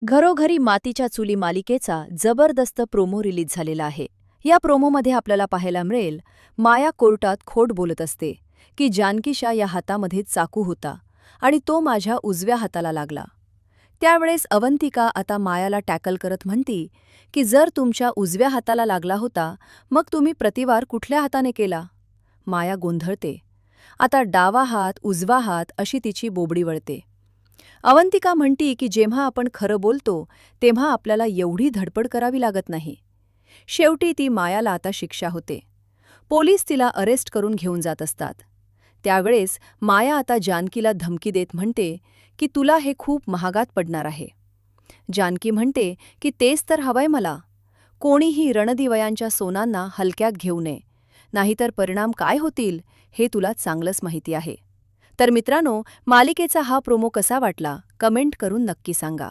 घरोघरी मातीच्या चुली मालिकेचा जबरदस्त प्रोमो रिलीज झालेला आहे. या प्रोमोमध्ये आपल्याला पाहायला मिळेल, माया कोर्टात खोट बोलत असते की जानकीच्या या हातामध्ये चाकू होता आणि तो माझ्या उजव्या हाताला लागला. त्यावेळेस अवंतिका आता मायाला टॅकल करत म्हणती की जर तुमच्या उजव्या हाताला लागला होता मग तुम्ही प्रतिवार कुठल्या हाताने केला. माया गोंधळते. आता डावा हात उजवा हात अशी तिची बोबडी वळते. अवंतिका म्हणती की जेव्हा आपण खरं बोलतो तेव्हा आपल्याला एवढी धडपड करावी लागत नाही. शेवटी ती मायाला आता शिक्षा होते. पोलीस तिला अरेस्ट करून घेऊन जात असतात. त्यावेळेस माया आता जानकीला धमकी देत म्हणते की तुला हे खूप महागात पडणार आहे. जानकी म्हणते की तेच तर हवंय मला. कोणीही रणदिवयांच्या सोनांना हलक्यात घेऊ नये, नाहीतर परिणाम काय होतील हे तुला चांगलंच माहिती आहे. तर मित्रांनो, मालिकेचा हा प्रोमो कसा वाटला कमेंट करून नक्की सांगा.